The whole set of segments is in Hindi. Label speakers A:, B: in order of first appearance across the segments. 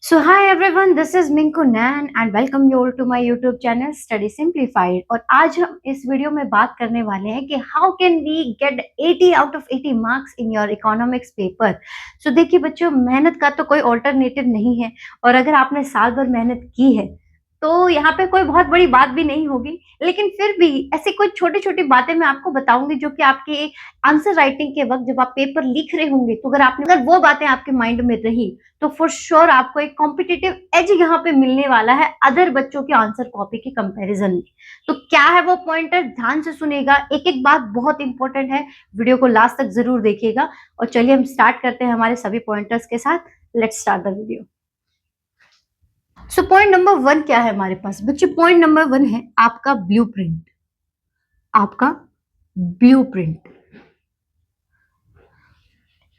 A: So hi everyone, this is Minku Nan and welcome you all to my YouTube channel Study Simplified। और आज हम इस वीडियो में बात करने वाले हैं कि how can we get 80 out of 80 marks in your economics paper। So देखिए बच्चों, मेहनत का तो कोई ऑल्टरनेटिव नहीं है और अगर आपने साल भर मेहनत की है तो यहाँ पे कोई बहुत बड़ी बात भी नहीं होगी, लेकिन फिर भी ऐसी कोई छोटी छोटी बातें मैं आपको बताऊंगी जो कि आपके आंसर राइटिंग के वक्त जब आप पेपर लिख रहे होंगे तो अगर वो बातें आपके माइंड में रही तो फॉर श्योर आपको एक कॉम्पिटिटिव एज यहाँ पे मिलने वाला है अदर बच्चों के आंसर कॉपी के कंपैरिजन में। तो क्या है वो पॉइंटर, ध्यान से सुनेगा, एक एक बात बहुत इंपॉर्टेंट है, वीडियो को लास्ट तक जरूर देखिएगा। और चलिए हम स्टार्ट करते हैं हमारे सभी पॉइंटर्स के साथ। Let's start the video. So point number 1 क्या है हमारे पास बच्चे? पॉइंट नंबर 1 है आपका ब्लूप्रिंट। आपका ब्लूप्रिंट,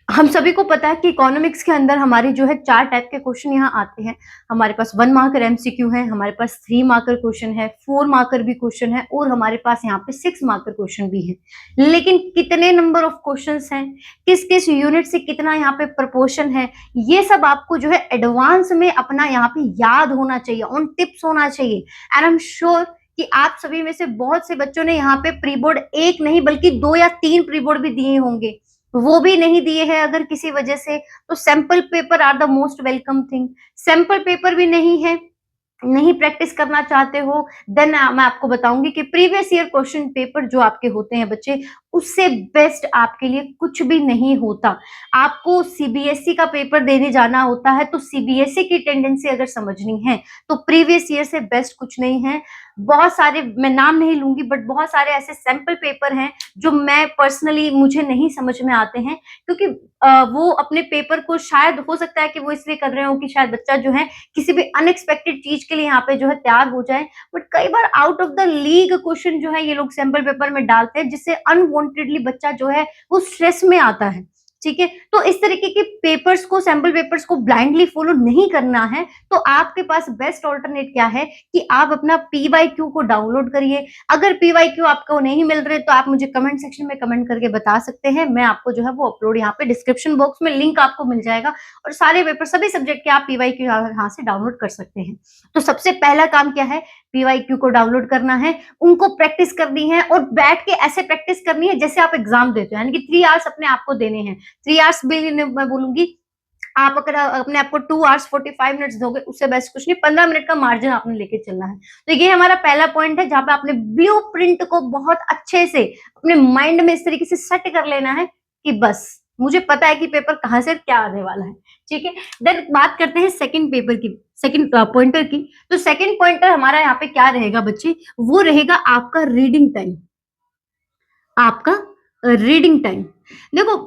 A: हम सभी को पता है कि इकोनॉमिक्स के अंदर हमारी जो है 4 टाइप के क्वेश्चन यहाँ आते हैं। हमारे पास 1 मार्कर एमसीक्यू है, हमारे पास 3 मार्कर क्वेश्चन है, 4 मार्कर भी क्वेश्चन है और हमारे पास यहाँ पे 6 मार्कर क्वेश्चन भी है। लेकिन कितने नंबर ऑफ क्वेश्चंस हैं, किस किस यूनिट से कितना यहाँ पे प्रपोर्शन है, ये सब आपको जो है एडवांस में अपना यहाँ पे याद होना चाहिए, ऑन टिप्स होना चाहिए। एंड आई एम श्योर कि आप सभी में से बहुत से बच्चों ने यहाँ पे प्री बोर्ड 1 नहीं बल्कि 2 या 3 प्री बोर्ड भी दिए होंगे। वो भी नहीं दिए हैं अगर किसी वजह से, तो sample paper are the most welcome thing. Sample paper भी नहीं है, नहीं प्रैक्टिस करना चाहते हो, देन मैं आपको बताऊंगी कि प्रीवियस ईयर क्वेश्चन पेपर जो आपके होते हैं बच्चे, उससे बेस्ट आपके लिए कुछ भी नहीं होता। आपको सीबीएसई का पेपर देने जाना होता है तो सीबीएसई की टेंडेंसी अगर समझनी है तो प्रीवियस ईयर से बेस्ट कुछ नहीं है। बहुत सारे, मैं नाम नहीं लूंगी, बट बहुत सारे ऐसे सैंपल पेपर हैं जो मैं पर्सनली मुझे नहीं समझ में आते हैं, क्योंकि वो अपने पेपर को, शायद हो सकता है कि वो इसलिए कर रहे हो कि शायद बच्चा जो है किसी भी अनएक्सपेक्टेड चीज के लिए यहाँ पे जो है तैयार हो जाए, बट कई बार out of the league question जो है ये लोग सैंपल पेपर में डालते हैं, जिससे अनवांटेडली बच्चा जो है वो स्ट्रेस में आता है। ठीक है, तो इस तरीके के पेपर्स को, सैंपल पेपर्स को ब्लाइंडली फॉलो नहीं करना है। तो आपके पास बेस्ट ऑल्टरनेट क्या है कि आप अपना पीवाईक्यू को डाउनलोड करिए। अगर पीवाईक्यू आपको नहीं मिल रहे तो आप मुझे कमेंट सेक्शन में कमेंट करके बता सकते हैं, मैं आपको जो है वो अपलोड यहाँ पे डिस्क्रिप्शन बॉक्स में लिंक आपको मिल जाएगा और सारे पेपर, सभी सब्जेक्ट के आप पीवाईक्यू यहाँ से डाउनलोड कर सकते हैं। तो सबसे पहला काम क्या है, पीवाईक्यू को डाउनलोड करना है, उनको प्रैक्टिस करनी है और बैठ के ऐसे प्रैक्टिस करनी है जैसे आप एग्जाम देते हो, यानी कि 3 आवर्स अपने आप को देने हैं। 3 आवर्स भी मैं बोलूंगी, आप अगर अपने आप को 2 आवर्स 45 मिनट्स दोगे उससे बेस्ट कुछ नहीं, 15 मिनट का मार्जिन आपने लेके चलना है। तो ये हमारा पहला पॉइंट है जहां पे आपने ब्लूप्रिंट को बहुत अच्छे से अपने माइंड में इस तरीके से सेट कर लेना है कि बस मुझे पता है कि पेपर कहां से क्या आने वाला है। ठीक है, देन बात करते हैं सेकंड पेपर की, सेकंड पॉइंटर की। तो सेकंड पॉइंटर हमारा यहाँ पे क्या रहेगा बच्चे? वो रहेगा आपका रीडिंग टाइम। आपका रीडिंग टाइम, देखो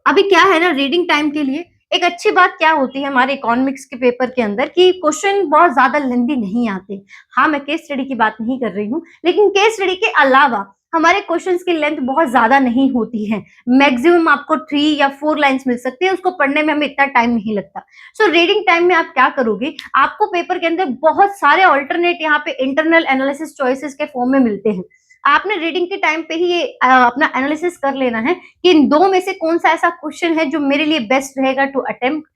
A: अभी क्या है ना, रीडिंग टाइम के लिए एक अच्छी बात क्या होती है हमारे इकोनॉमिक्स के पेपर के अंदर कि क्वेश्चन बहुत ज्यादा लेंथी नहीं आते। हाँ, मैं केस स्टडी की बात नहीं कर रही हूँ, लेकिन केस स्टडी के अलावा हमारे क्वेश्चंस की लेंथ बहुत ज्यादा नहीं होती है। मैक्सिमम आपको 3 या 4 लाइंस मिल सकती है, उसको पढ़ने में हमें इतना टाइम नहीं लगता। सो रीडिंग टाइम में आप क्या करोगे, आपको पेपर के अंदर बहुत सारे ऑल्टरनेट यहाँ पे इंटरनल एनालिसिस चॉइसेस के फॉर्म में मिलते हैं। आपने रीडिंग के टाइम पे ही ये अपना एनालिसिस कर लेना है कि इन 2 में से कौन सा ऐसा क्वेश्चन है जो मेरे लिए बेस्ट रहेगा टू अटेम्प्ट।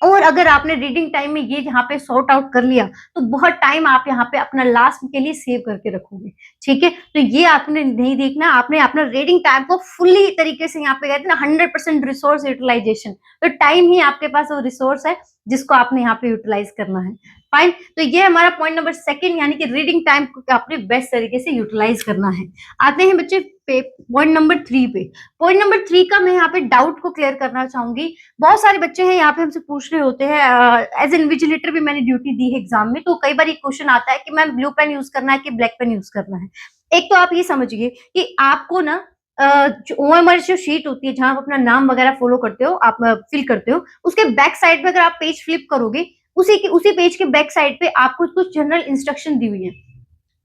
A: और अगर आपने रीडिंग टाइम में ये यहाँ पे सॉर्ट आउट कर लिया तो बहुत टाइम आप यहाँ पे अपना लास्ट के लिए सेव करके रखोगे। ठीक है, तो ये आपने नहीं देखना, आपने अपना रीडिंग टाइम को फुल्ली तरीके से, यहाँ पे कहते हैं ना 100% रिसोर्स यूटिलाइजेशन, तो टाइम ही आपके पास वो रिसोर्स है जिसको आपने यहाँ पे यूटिलाइज करना है। फाइन, तो ये हमारा पॉइंट नंबर 2 यानी कि रीडिंग टाइम को आपने बेस्ट तरीके से यूटिलाइज करना है। आते हैं बच्चे पॉइंट नंबर 3 पे। पॉइंट नंबर 3 का मैं यहाँ पे डाउट को क्लियर करना चाहूंगी। बहुत सारे बच्चे हैं यहाँ पे हमसे पूछ रहे होते हैं, एज इन्विजिलेटर भी मैंने ड्यूटी दी है एग्जाम में, तो कई बार ये क्वेश्चन आता है कि मैम ब्लू पेन यूज करना है कि ब्लैक पेन यूज करना है। एक तो आप ये समझिए कि आपको ना ओएमआर जो शीट होती है जहां आप अपना नाम वगैरह फॉलो करते हो, आप फिल करते हो, उसके बैक साइड पे अगर आप पेज फ्लिप करोगे, उसी पेज के बैक साइड पे आपको कुछ जनरल इंस्ट्रक्शन दी हुई है।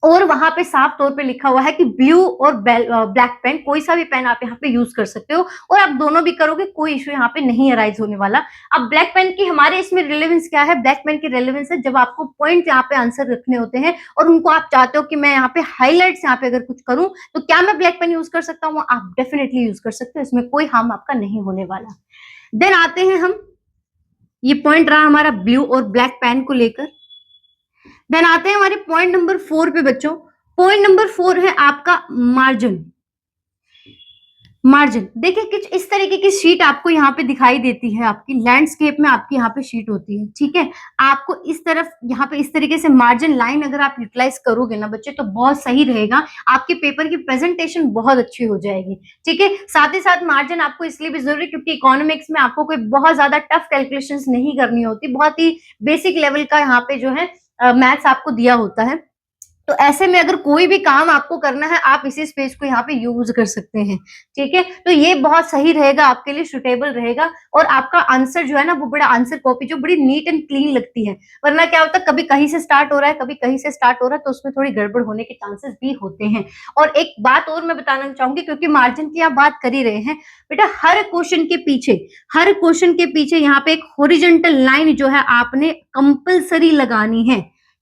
A: और वहां पे साफ तौर पे लिखा हुआ है कि ब्लू और ब्लैक पेन, कोई सा भी पेन आप यहाँ पे यूज कर सकते हो, और आप दोनों भी करोगे, कोई इश्यू यहाँ पे नहीं अराइज होने वाला। अब ब्लैक पेन की हमारे इसमें रिलेवेंस क्या है? ब्लैक पेन की रिलेवेंस है जब आपको पॉइंट यहाँ पे आंसर रखने होते हैं और उनको आप चाहते हो कि मैं यहाँ पे हाईलाइट्स यहाँ पे अगर कुछ करूं तो क्या मैं ब्लैक पेन यूज कर सकता हूँ? आप डेफिनेटली यूज कर सकते हो, इसमें कोई हार्म आपका नहीं होने वाला। देन आते हैं हम, ये पॉइंट रहा हमारा ब्लू और ब्लैक पेन को लेकर। देन आते हैं हमारे पॉइंट नंबर 4 पे बच्चों। पॉइंट नंबर 4 है आपका मार्जिन। मार्जिन देखिए कुछ इस तरीके की शीट आपको यहाँ पे दिखाई देती है, आपकी लैंडस्केप में आपकी यहाँ पे शीट होती है, ठीक है। आपको इस तरफ यहाँ पे इस तरीके से मार्जिन लाइन अगर आप यूटिलाइज करोगे ना बच्चे तो बहुत सही रहेगा, आपके पेपर की प्रेजेंटेशन बहुत अच्छी हो जाएगी, ठीक है। साथ ही साथ मार्जिन आपको इसलिए भी जरूरी क्योंकि इकोनॉमिक्स में आपको कोई बहुत ज्यादा टफ कैलकुलेशंस नहीं करनी होती, बहुत ही बेसिक लेवल का यहाँ पे जो है मैथ्स आपको दिया होता है। तो ऐसे में अगर कोई भी काम आपको करना है आप इसी स्पेस को यहाँ पे यूज कर सकते हैं, ठीक है। तो ये बहुत सही रहेगा, आपके लिए सुटेबल रहेगा, और आपका आंसर जो है ना वो बड़ा आंसर कॉपी जो बड़ी नीट एंड क्लीन लगती है। वरना क्या होता है कभी कहीं से स्टार्ट हो रहा है, कभी कहीं से स्टार्ट हो रहा है, तो उसमें थोड़ी गड़बड़ होने के चांसेस भी होते हैं। और एक बात और मैं बताना चाहूंगी, क्योंकि मार्जिन की आप बात कर ही रहे हैं बेटा, हर क्वेश्चन के पीछे यहाँ पे एक हॉरिजॉन्टल लाइन जो है आपने कंपल्सरी लगानी है।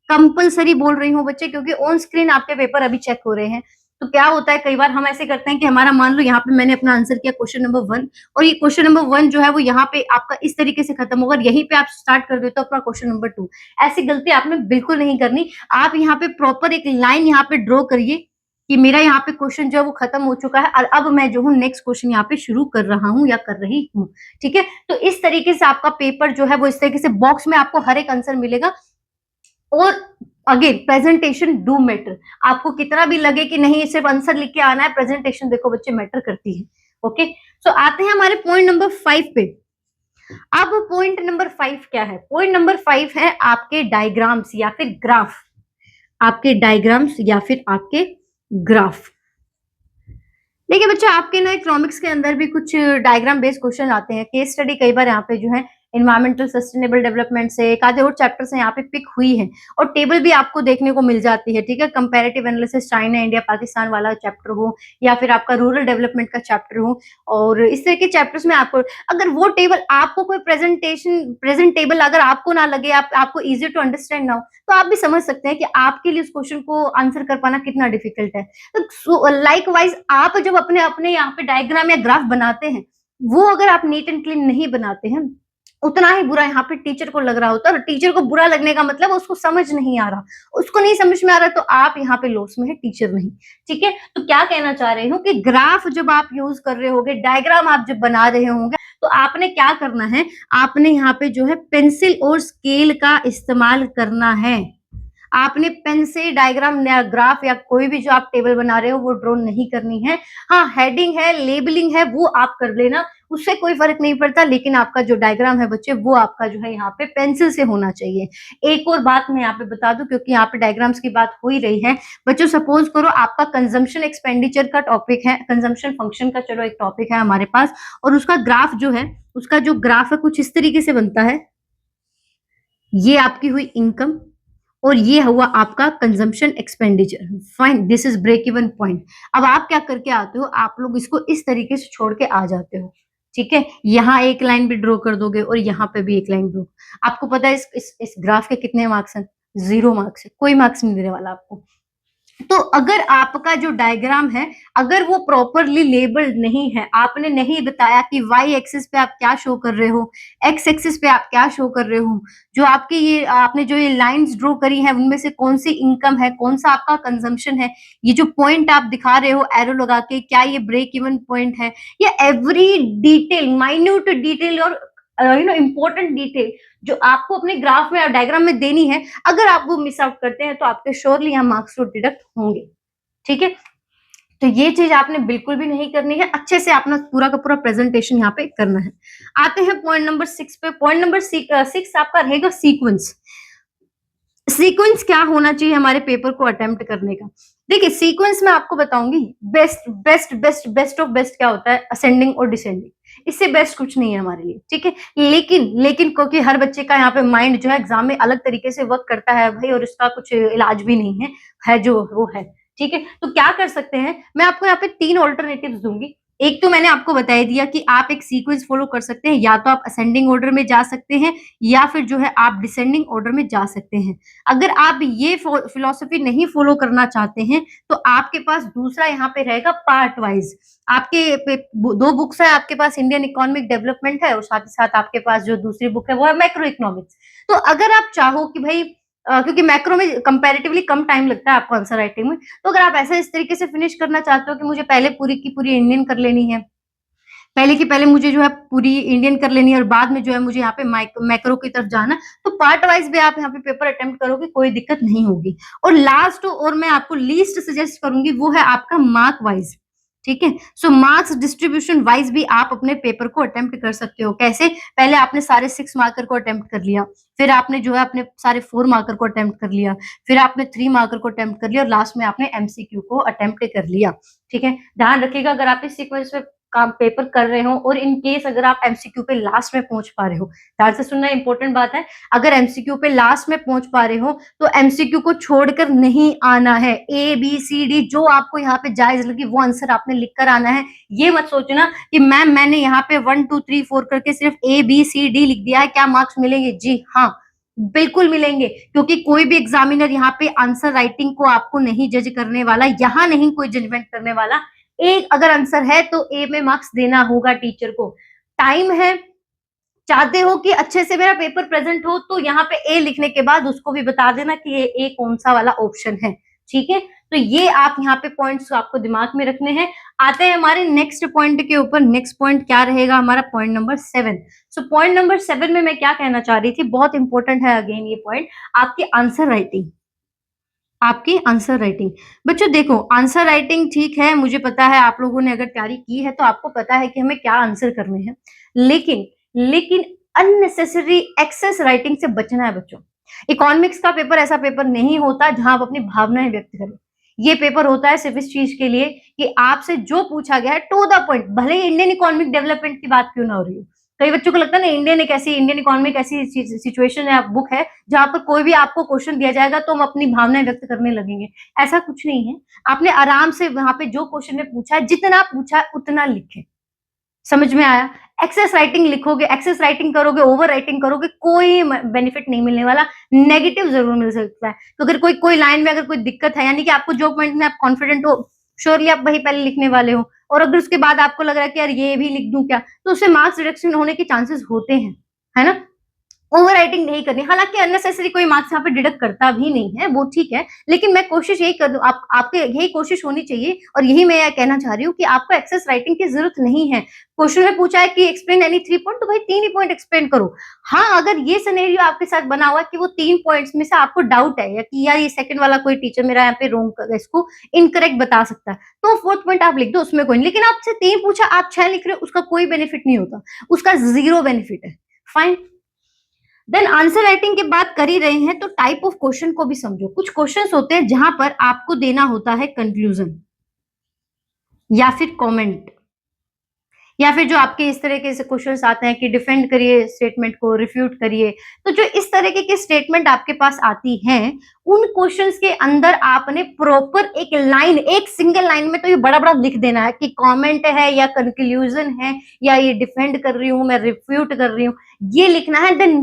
A: कंपल्सरी बोल रही हूँ बच्चे, क्योंकि ऑन स्क्रीन आपके पेपर अभी चेक हो रहे हैं। तो क्या होता है कई बार हम ऐसे करते हैं कि हमारा मान लो यहाँ पे मैंने अपना आंसर किया क्वेश्चन नंबर 1, और ये क्वेश्चन नंबर 1 जो है वो यहाँ पे आपका इस तरीके से खत्म होगा, यहीं पे आप स्टार्ट कर देते हो अपना क्वेश्चन नंबर 2। ऐसी गलती आपने बिल्कुल नहीं करनी। आप यहाँ पे प्रॉपर एक लाइन यहाँ पे ड्रॉ करिए कि मेरा यहाँ पे क्वेश्चन जो है वो खत्म हो चुका है और अब मैं जो हूँ नेक्स्ट क्वेश्चन यहाँ पे शुरू कर रहा हूँ या कर रही हूँ, ठीक है। तो इस तरीके से आपका पेपर जो है वो इस तरीके से बॉक्स में आपको हर एक आंसर मिलेगा। और अगेन प्रेजेंटेशन डू मैटर, आपको कितना भी लगे कि नहीं सिर्फ आंसर लिख के आना है, प्रेजेंटेशन देखो बच्चे मैटर करती है, ओके। सो आते हैं हमारे पॉइंट नंबर 5 पे। अब पॉइंट नंबर 5 क्या है? पॉइंट नंबर 5 है आपके डायग्राम्स या फिर ग्राफ, आपके डायग्राम्स या फिर आपके ग्राफ। देखिए बच्चे आपके ना इकोनॉमिक्स के अंदर भी कुछ डायग्राम बेस्ड क्वेश्चन आते हैं, केस स्टडी कई बार यहाँ पे जो है एनवायरमेंटल सस्टेनेबल डेवलपमेंट से एक आधे और चैप्टर से यहाँ पे पिक हुई है, और टेबल भी आपको देखने को मिल जाती है, ठीक है। Comparative analysis China India Pakistan वाला चैप्टर हो या फिर आपका रूरल डेवलपमेंट का चैप्टर हो, और इस तरह के चैप्टर्स में आपको अगर वो टेबल आपको कोई प्रेजेंटेबल अगर आपको ना लगे, आपको इजी टू अंडरस्टैंड ना हो, तो आप भी समझ सकते हैं कि आपके लिए उस क्वेश्चन को आंसर कर पाना कितना डिफिकल्ट है। तो लाइक वाइज आप जब अपने अपने यहाँ पे डायग्राम या ग्राफ बनाते हैं, वो अगर आप नीट एंड क्लीन नहीं बनाते हैं, उतना ही बुरा यहाँ पे टीचर को लग रहा होता है। और टीचर को बुरा लगने का मतलब उसको समझ नहीं आ रहा, उसको नहीं समझ में आ रहा, तो आप यहाँ पे लॉस में है, टीचर नहीं, ठीक है। तो क्या कहना चाह रही हूँ कि ग्राफ जब आप यूज कर रहे होगे, डायग्राम आप जब बना रहे होंगे, तो आपने क्या करना है, आपने यहाँ पे जो है पेंसिल और स्केल का इस्तेमाल करना है। आपने पेन से डायग्राम या ग्राफ या कोई भी जो आप टेबल बना रहे हो वो ड्रॉ नहीं करनी है। हाँ, हेडिंग है, लेबलिंग है, वो आप कर लेना, उससे कोई फर्क नहीं पड़ता, लेकिन आपका जो डायग्राम है बच्चे वो आपका जो है यहाँ पे पेंसिल से होना चाहिए। एक और बात मैं यहाँ पे बता दूं, क्योंकि यहाँ पे डायग्राम्स की बात हो ही रही है बच्चों, सपोज करो आपका कंजम्पशन एक्सपेंडिचर का टॉपिक है, कंजम्पशन फंक्शन का चलो एक टॉपिक है हमारे पास, और उसका ग्राफ जो है, उसका जो ग्राफ है कुछ इस तरीके से बनता है। ये आपकी हुई इनकम और ये हुआ आपका consumption expenditure, fine, this is break even point. अब आप क्या करके आते हो, आप लोग इसको इस तरीके से छोड़ के आ जाते हो, ठीक है। यहाँ एक लाइन भी ड्रॉ कर दोगे और यहाँ पे भी एक लाइन ड्रॉ। आपको पता है इस ग्राफ के कितने मार्क्स हैं? 0 मार्क्स है, कोई मार्क्स नहीं देने वाला आपको। तो अगर आपका जो डायग्राम है अगर वो प्रॉपरली लेबल्ड नहीं है, आपने नहीं बताया कि वाई एक्सिस पे आप क्या शो कर रहे हो, एक्स एक्सिस पे आप क्या शो कर रहे हो, जो आपके ये आपने जो ये लाइंस ड्रॉ करी है उनमें से कौन सी इनकम है, कौन सा आपका कंजम्पशन है, ये जो पॉइंट आप दिखा रहे हो एरो लगा के, क्या ये ब्रेक इवन पॉइंट है, ये एवरी डिटेल, माइन्यूट डिटेल और इंपॉर्टेंट डिटेल जो आपको अपने ग्राफ में और डायग्राम में देनी है, अगर आप वो मिस आउट करते हैं तो आपके श्योरली यहाँ मार्क्स तो डिडक्ट होंगे, ठीक है। तो ये चीज आपने बिल्कुल भी नहीं करनी है, अच्छे से अपना पूरा का पूरा प्रेजेंटेशन यहाँ पे करना है। आते हैं पॉइंट नंबर 6 पे। पॉइंट नंबर 6 आपका रहेगा सीक्वेंस। सीक्वेंस क्या होना चाहिए हमारे पेपर को अटेम्प्ट करने का? देखिए सीक्वेंस में आपको बताऊंगी best best best best of best क्या होता है, असेंडिंग और डिसेंडिंग। इससे बेस्ट कुछ नहीं है हमारे लिए, ठीक है। लेकिन क्योंकि हर बच्चे का यहाँ पे माइंड जो है एग्जाम में अलग तरीके से वर्क करता है भाई, और इसका कुछ इलाज भी नहीं है जो वो है, ठीक है। तो क्या कर सकते हैं, मैं आपको यहाँ पे 3 ऑल्टरनेटिव्स दूंगी। एक तो मैंने आपको बता दिया कि आप एक सीक्वेंस फॉलो कर सकते हैं, या तो आप असेंडिंग ऑर्डर में जा सकते हैं या फिर जो है आप डिसेंडिंग ऑर्डर में जा सकते हैं। अगर आप ये फिलॉसफी नहीं फॉलो करना चाहते हैं तो आपके पास दूसरा यहाँ पे रहेगा पार्ट वाइज। आपके 2 बुक्स है आपके पास, इंडियन इकोनॉमिक डेवलपमेंट है और साथ ही साथ आपके पास जो दूसरी बुक है वो है मैक्रो इकोनॉमिक्स। तो अगर आप चाहो कि भाई क्योंकि मैक्रो में कंपैरेटिवली कम टाइम लगता है आपको आंसर राइटिंग में, तो अगर आप ऐसा इस तरीके से फिनिश करना चाहते हो कि मुझे पहले पूरी की पूरी इंडियन कर लेनी है, पहले की पहले मुझे जो है पूरी इंडियन कर लेनी है और बाद में जो है मुझे यहाँ पे मैक्रो की तरफ जाना, तो पार्ट वाइज भी आप यहाँ पे पेपर अटेम्प्ट करोगे, कोई दिक्कत नहीं होगी। और लास्ट और मैं आपको लीस्ट सजेस्ट करूंगी वो है आपका मार्क वाइज, ठीक है। सो मार्क्स डिस्ट्रीब्यूशन वाइज भी आप अपने पेपर को अटेम्प्ट कर सकते हो। कैसे, पहले आपने सारे 6 मार्कर को अटेम्प्ट कर लिया, फिर आपने जो है अपने सारे 4 मार्कर को अटेम्प्ट कर लिया, फिर आपने 3 मार्कर को अटेम्प्ट कर लिया और लास्ट में आपने एमसीक्यू को अटेम्प्ट कर लिया, ठीक है। ध्यान रखिएगा अगर आप इस सीक्वेंस में काम पेपर कर रहे हो और इन केस अगर आप एमसीक्यू पे लास्ट में पहुंच पा रहे हो, ध्यान से सुनना इंपॉर्टेंट बात है, अगर एमसीक्यू पे लास्ट में पहुंच पा रहे हो तो एमसीक्यू को छोड़कर नहीं आना है। ए बी सी डी जो आपको यहाँ पे जायज लगी वो आंसर आपने लिख कर आना है। ये मत सोचना कि मैम मैंने यहाँ पे 1 2 3 4 करके सिर्फ ए बी सी डी लिख दिया है, क्या मार्क्स मिलेंगे? जी हाँ, बिल्कुल मिलेंगे, क्योंकि कोई भी एग्जामिनर यहाँ पे आंसर राइटिंग को आपको नहीं जज करने वाला, यहाँ नहीं कोई जजमेंट करने वाला। एक अगर आंसर है तो ए में मार्क्स देना होगा टीचर को। टाइम है, चाहते हो कि अच्छे से मेरा पेपर प्रेजेंट हो तो यहाँ पे ए लिखने के बाद उसको भी बता देना कि ये ए कौन सा वाला ऑप्शन है, ठीक है। तो ये आप यहाँ पे पॉइंट्स आपको दिमाग में रखने हैं। आते हैं हमारे नेक्स्ट पॉइंट के ऊपर। नेक्स्ट पॉइंट क्या रहेगा हमारा? Point number 7। So point number 7 में मैं क्या कहना चाह रही थी, बहुत इंपॉर्टेंट है अगेन ये पॉइंट, आपकी आंसर राइटिंग। आपकी आंसर राइटिंग, बच्चों देखो आंसर राइटिंग ठीक है, मुझे पता है आप लोगों ने अगर तैयारी की है तो आपको पता है कि हमें क्या आंसर करने हैं, लेकिन अननेसेसरी एक्सेस राइटिंग से बचना है बच्चों। इकोनॉमिक्स का पेपर ऐसा पेपर नहीं होता जहां आप अपनी भावनाएं व्यक्त करें। ये पेपर होता है सिर्फ इस चीज के लिए कि आपसे जो पूछा गया है टू द पॉइंट, भले ही इंडियन इकोनॉमिक डेवलपमेंट की बात क्यों ना हो रही हो। कई बच्चों को लगता है ना इंडियन इकोनॉमिक ऐसी सिचुएशन है, बुक है जहां पर कोई भी आपको क्वेश्चन दिया जाएगा तो हम अपनी भावनाएं व्यक्त करने लगेंगे। ऐसा कुछ नहीं है, आपने आराम से वहां पे जो क्वेश्चन में पूछा है, जितना पूछा है उतना लिखे। समझ में आया? एक्सेस राइटिंग लिखोगे, एक्सेस राइटिंग करोगे, ओवर राइटिंग करोगे, कोई बेनिफिट नहीं मिलने वाला, नेगेटिव जरूर मिल सकता है। तो अगर कोई लाइन में अगर कोई दिक्कत है, यानी कि आपको जो पॉइंट में आप कॉन्फिडेंट हो, श्योरली आप वही पहले लिखने वाले हो, और अगर उसके बाद आपको लग रहा है कि यार ये भी लिख दूं क्या, तो उससे मार्क्स रिडक्शन होने के चांसेस होते हैं, है ना। ओवर राइटिंग नहीं करनी, हालांकि अननेसेसरी कोई मार्क्स यहाँ पे डिडक्ट करता भी नहीं है, वो ठीक है, लेकिन मैं कोशिश यही कर दूं, आपके यही कोशिश होनी चाहिए, और यही मैं कहना चाह रही हूँ कि आपको एक्सेस राइटिंग की जरूरत नहीं है। क्वेश्चन में पूछा है कि एक्सप्लेन एनी 3 पॉइंट, तो भाई 3 ही पॉइंट एक्सप्लेन करो। हाँ, अगर ये सिनेरियो आपके साथ बना हुआ है कि वो 3 पॉइंट्स में से आपको डाउट है, या कि यार ये सेकंड वाला कोई टीचर मेरा यहाँ पे रॉन्ग, इसको इनकरेक्ट बता सकता है, तो 4th पॉइंट आप लिख दो, उसमें कोई नहीं। लेकिन आपसे 3 पूछा, आप 6 लिख रहे हो, उसका कोई बेनिफिट नहीं होता, उसका 0 बेनिफिट है। फाइन, देन आंसर राइटिंग की बात कर ही रहे हैं तो टाइप ऑफ क्वेश्चन को भी समझो। कुछ क्वेश्चंस होते हैं जहां पर आपको देना होता है कंक्लूजन या फिर कमेंट, या फिर जो आपके इस तरीके से क्वेश्चंस आते हैं कि डिफेंड करिए स्टेटमेंट को, रिफ्यूट करिए। तो जो इस तरीके के स्टेटमेंट आपके पास आती हैं, उन क्वेश्चंस के अंदर आपने प्रॉपर एक लाइन, एक सिंगल लाइन में तो ये बड़ा बड़ा लिख देना है कि कमेंट है या कंक्लूजन है या ये डिफेंड कर रही हूं, मैं रिफ्यूट कर रही हूं, ये लिखना है। देन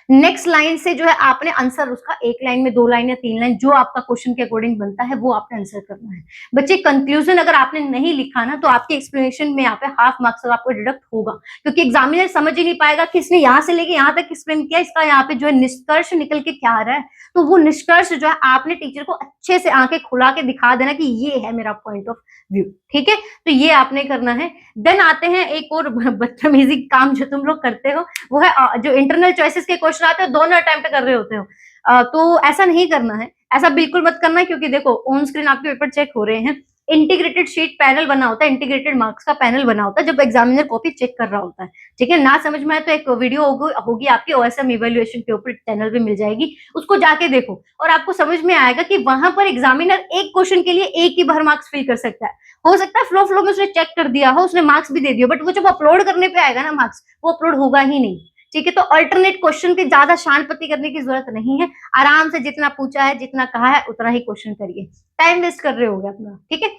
A: नेक्स्ट लाइन से जो है आपने आंसर उसका 1 लाइन में, 2 लाइन या 3 लाइन, जो आपका क्वेश्चन के अकॉर्डिंग बनता है वो आपने आंसर करना है। बच्चे कंक्लूजन अगर आपने नहीं लिखा ना तो आपके एक्सप्लेनेशन में यहाँ पे हाफ मार्क्स आपको डिडक्ट होगा, क्योंकि एग्जामिनर समझ ही नहीं पाएगा कि इसने यहाँ से लेके यहाँ तक एक्सप्लेन किया, इसका यहाँ पे जो है निष्कर्ष निकल के क्या आ रहा है। तो वो निष्कर्ष जो है आपने टीचर को अच्छे से आंखें खुला के दिखा देना कि ये है मेरा पॉइंट ऑफ व्यू, ठीक है। तो ये आपने करना है। देन आते हैं एक और बदतमीजी काम जो तुम लोग करते हो, वो है जो इंटरनल चॉइसेस के क्वेश्चन आते हैं, दोनों अटेम्प्ट कर रहे होते हो। तो ऐसा नहीं करना है, ऐसा बिल्कुल मत करना है, क्योंकि देखो ऑन स्क्रीन आपके पेपर चेक हो रहे हैं, इंटीग्रेटेड शीट पैनल बना होता है, इंटीग्रेटेड मार्क्स का पैनल बना होता है जब एग्जामिनर कॉपी चेक कर रहा होता है। ठीक है, ना समझ में आए तो एक वीडियो होगी आपकी OSM इवेल्युएशन के ऊपर, चैनल पे मिल जाएगी, उसको जाके देखो और आपको समझ में आएगा कि वहां पर एग्जामिनर एक क्वेश्चन के लिए एक ही बार मार्क्स फिल कर सकता है। हो सकता है फ्लो में उसने चेक कर दिया हो, उसने मार्क्स भी दे दिया, बट वो जब अपलोड करने पे आएगा ना मार्क्स, वो अपलोड होगा ही नहीं। ठीक है, तो अल्टरनेट क्वेश्चन की ज्यादा शानपति करने की जरूरत नहीं है, आराम से जितना पूछा है, जितना कहा है, उतना ही क्वेश्चन करिए, टाइम वेस्ट कर रहे होगे अपना। ठीक है,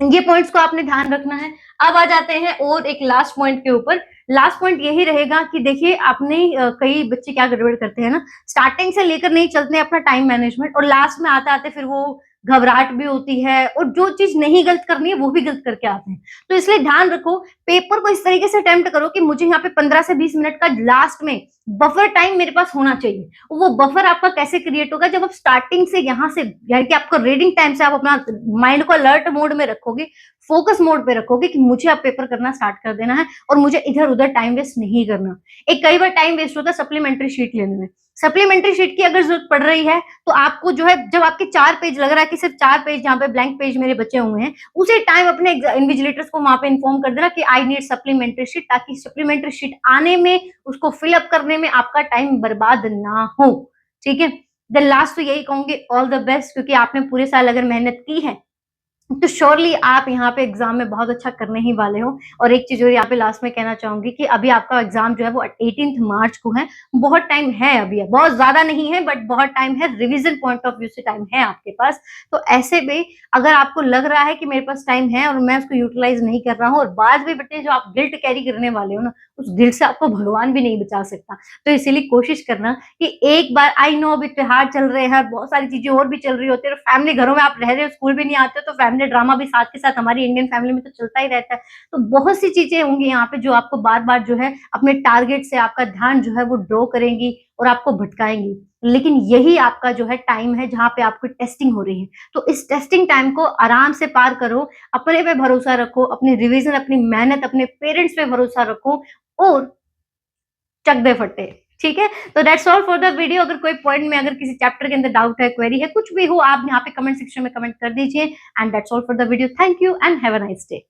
A: ये पॉइंट्स को आपने ध्यान रखना है। अब आ जाते हैं और एक लास्ट पॉइंट के ऊपर। लास्ट पॉइंट यही रहेगा कि देखिए आपने कई बच्चे क्या गड़बड़ करते हैं ना, स्टार्टिंग से लेकर नहीं चलते अपना टाइम मैनेजमेंट, और लास्ट में आते आते फिर वो घबराहट भी होती है, और जो चीज नहीं गलत करनी है वो भी गलत करके आते हैं। तो इसलिए ध्यान रखो, पेपर को इस तरीके से अटेम्प्ट करो कि मुझे यहाँ पे 15 से 20 मिनट का लास्ट में बफर टाइम मेरे पास होना चाहिए। वो बफर आपका कैसे क्रिएट होगा, जब आप स्टार्टिंग से यहाँ से, यानी कि आपको रीडिंग टाइम से आप अपना माइंड को अलर्ट मोड में रखोगे, फोकस मोड पे रखोगे कि मुझे अब पेपर करना स्टार्ट कर देना है और मुझे इधर उधर टाइम वेस्ट नहीं करना। एक कई बार टाइम वेस्ट होता है सप्लीमेंट्री शीट लेने में। सप्लीमेंट्री शीट की अगर जरूरत पड़ रही है तो आपको जो है, जब आपके 4 पेज लग रहा है कि सिर्फ 4 पेज जहाँ पे ब्लैंक पेज मेरे बचे हुए हैं, उसी टाइम अपने इन्विजिलेटर्स को वहां पे इन्फॉर्म कर देना कि आई नीड सप्लीमेंट्री शीट, ताकि सप्लीमेंट्री शीट आने में, उसको फिलअप करने में आपका टाइम बर्बाद ना हो। ठीक है, देन लास्ट तो यही कहूंगी, ऑल द बेस्ट, क्योंकि आपने पूरे साल अगर मेहनत की है तो श्योरली आप यहाँ पे एग्जाम में बहुत अच्छा करने ही वाले हो। और एक चीज और यहाँ पे लास्ट में कहना चाहूंगी कि अभी आपका एग्जाम जो है वो 18 मार्च को है, बहुत टाइम है अभी, है बहुत ज्यादा नहीं है बट बहुत टाइम है, रिवीजन पॉइंट ऑफ व्यू से टाइम है आपके पास। तो ऐसे में अगर आपको लग रहा है कि मेरे पास टाइम है और मैं उसको यूटिलाइज नहीं कर रहा हूँ, और बाद में बेटे जो आप गिल्ट कैरी करने वाले हो ना, उस गिल्ट से आपको भगवान भी नहीं बचा सकता। तो इसीलिए कोशिश करना कि एक बार, आई नो अभी त्योहार चल रहे हैं, बहुत सारी चीजें और भी चल रही होती है, फैमिली घरों में आप रह रहे हो, स्कूल भी नहीं आते हो, तो फैमिली ड्रामा भी साथ के साथ हमारी इंडियन फैमिली में तो चलता ही रहता है। तो बहुत सी चीजें होंगी यहाँ पे जो आपको बार बार जो है अपने टारगेट से आपका ध्यान जो है वो ड्रॉ करेंगी और आपको भटकाएंगी। लेकिन यही आपका जो है टाइम है जहाँ पे आपकी टेस्टिंग हो रही है। तो इस टेस्टिंग टाइम को आराम से पार करो, अपने पे भरोसा रखो, अपनी रिविजन, अपनी मेहनत, अपने पेरेंट्स पे भरोसा रखो और चक दे फटे। ठीक है, तो that's all for the video. अगर कोई पॉइंट में, अगर किसी चैप्टर के अंदर डाउट है, क्वेरी है, कुछ भी हो, आप यहाँ पे कमेंट सेक्शन में कमेंट कर दीजिए। And that's all for the video. Thank you and have a nice day.